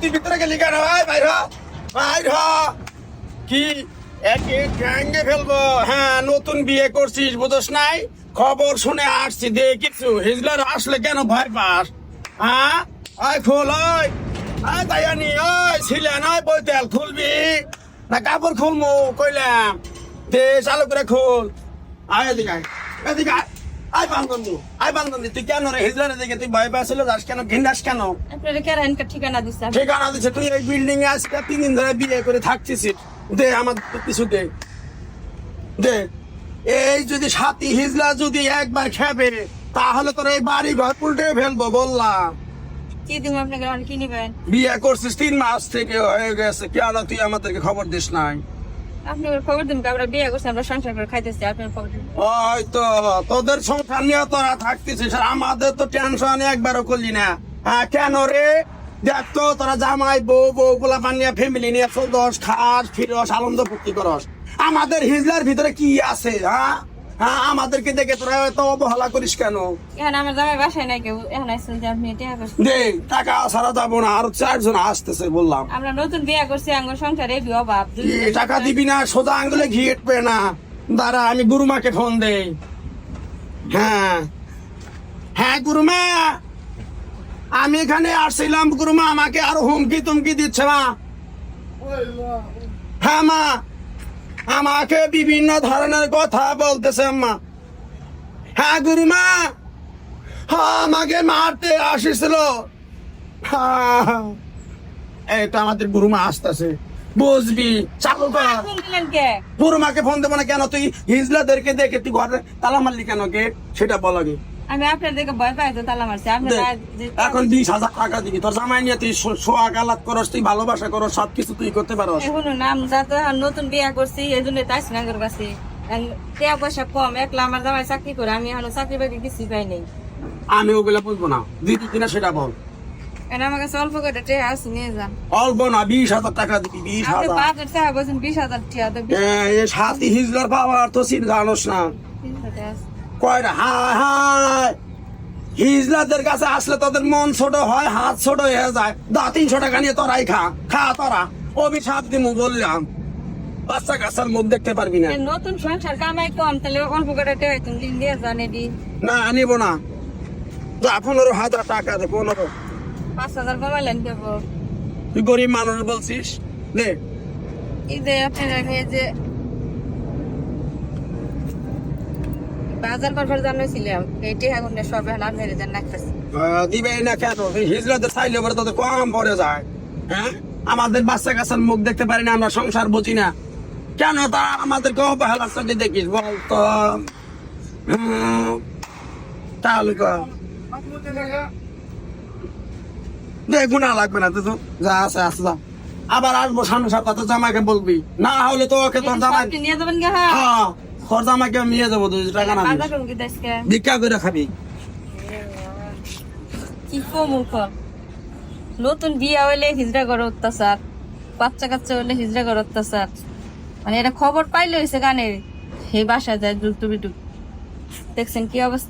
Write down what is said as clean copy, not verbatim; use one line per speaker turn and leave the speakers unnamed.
তুই ভিতরে গেলি কেন? কি একে গ্যাঙ্গে ফেলবো? হ্যাঁ, নতুন বিয়ে করছিস বুঝোস নাই? খবর শুনে আসছি দে কিছু হিজলার আসলে কেন ভয় পাস? হ্যাঁ, আয় খোল, আয় তাইয়ানি, ওই ছিলেন, ওই বইতেল খুলবি না কাপড় খুলমু কইলাম? দে চালু করে খোল। আয় এদিকে আয়, এদিকে আয়। আয় বান্ধবী তুই কেন রে হিজলারের দিকে তুই ভয় পাচ্ছিল যাস কেন, ঘিন্দাস কেন?
আপনাদের কেরানকার ঠিকানা দিছে।
ঠিকানা দিচ্ছে? তুই এই বিল্ডিং এ আজকে 3 দিন ধরে বিয়ে করে থাকছিস। দে আমার কিছু দে, দে। এই যদি সাথী হিজলা যদি একবার খেবে তাহলে তোর এই বাড়ি ঘর উল্টে ফেলবো বললাম।
কি দিব আপনাকে? কি নিবেন?
বিয়ে করছিস 3 মাস থেকে হয়ে গেছে, কেন তুই আমাদেরকে খবর দিস নাই?
আপনি খবর দিন, আমরা বিয়ে করছি, আমরা সংসার করে খাইতেছি, আপনার খবর দিন।
ওই তো তোদের সংসার নিয়ে তোরা থাকতেছিস আর আমাদের তো টেনশন একবারও করলি না। হ্যাঁ কেন রে? দেখ তো তোরা জামাই বউ গুলা বানিয়ে ফ্যামিলি নিয়ে চলদস, খাস ফিরস, আনন্দ ফুর্তি করস। আমাদের হিজলার ভিতরে কি আছে? হ্যাঁ হ্যাঁ, আমাদেরকে দেখে তোরা এত অবহেলা করিস কেন?
এখন আমার জামাই বাসায় নাই কেউ, এখন আসছেন যে আপনি টাকা করছেন।
দে টাকা ছাড়া যাবো না, আরো 4 জন আসতেছে বললাম।
আমরা নতুন বিয়ে করছি, আমার সংসারে এই অভাব।
টাকা দিবি না? সোজা আঙ্গুলে ঘি এটবে না। দাঁড়া আমি গুরুমাকে ফোন দেই। হ্যাঁ হ্যাঁ গুরুমা, আমি এখানে আসছিলাম। গুরুমা আমাকে আরো হুমকি তুমকি দিচ্ছে মা। হ্যাঁ মা, আমাকে বিভিন্ন ধরনের কথা বলতেছে মা। হ্যাঁ গুরুমা, হ্যাঁ আমাকে মারতে আসছিল। হ্যাঁ এটা আমাদের গুরুমা আসতেছে, বুঝবি? চালু কর।
ফোন দিলেন কে?
গুরুমাকে ফোন দেবো না কেন? তুই হিজলাদেরকে দেখে তুই ঘরে তালা মারলি কেন? গেট সেটা বল আগে।
আমি আপনার দেখে ভয় পাই তো তালা মারছি।
এখন 20,000 টাকা দিবি। তোর জামাই নিয়ে তুই সোয়া গালাত করস, তুই ভালোবাসা করস, সবকিছু তুই করতে পারস।
এখন নাম যাতে নতুন বিয়ে করছি এই জন্য তাইছি না কাছে। টাকা পয়সা কম, একলা আমার জামাই চাকরি করে, আমি এখন চাকরি বাকরি কিছু পাই নাই।
আমি ওগুলা বুঝবো না, দিবি কিনা সেটা বল।
এখন আমার কাছে অল্প করে টাকা আছে, নিয়ে যান।
অল্প না, 20,000 টাকা দিবি।
আপনি
20,000
5,000 টাকা বলছেন, 20,000 টাকা দেবেন।
সাথী হিজলার পাওয়ার তো সিন জানোস না কয়টা? হায় হায়, হিজলাদের কাছে আসলে তোদের মন ছোট হয়, হাত ছোট হয়ে যায়। 300 টাকা নিয়ে তোরাই খা তোরা। অভিশাপ দিমু বললাম, বাচ্চা কাচ্চার মুখ দেখতে পারবি না।
নতুন সংসার কামাই কম, তাহলে অল্প করে টাকা তুমি নিয়ে যান। এটি
না নিব না, 15,000 টাকা দে। 15
5,000 কমাইলেন কেব?
তুই গরিব মানুষ বলছিস, নে।
এই যে আপনারা এই যে বাজার করবার জানাইছিলাম, এইটি এখন সব হালাল মেরে দেন নাকতেছে।
দিবে না কেন? হিজলাদের চাইলে পরে তোদের কম পড়ে যায়। হ্যাঁ, আমাদের বাচ্চা কাচ্চার মুখ দেখতে পারি না, আমরা সংসার বুঝি না কেন? তা আমাদেরকে অবহেলার সাথে দেখিস বলতো? তাহলে গুণা লাগবে না তো, যা আছে আছে যা। আবার আসবো সামনে সপ্তাহ, তোর জামাইকে বলবি না হলে তো ওকে তোর জামাই
নিয়ে যাবেন কে?
হ্যাঁ, তোর জামাইকে আমি নিয়ে যাবো। 200 টাকা না
বাজার করুন কি দেশকে?
ভিক্ষা করে খাবি।
কি মূর্খ! নতুন বিয়ে হইলে হিজড়া করে অত্যাচার, বাচ্চা কাচ্চা হইলে হিজড়া করে অত্যাচার। মানে এটা খবর পাইলে হয়েছে গানের, সেই বাসা যায় দুটো বিটু। দেখছেন কি অবস্থা?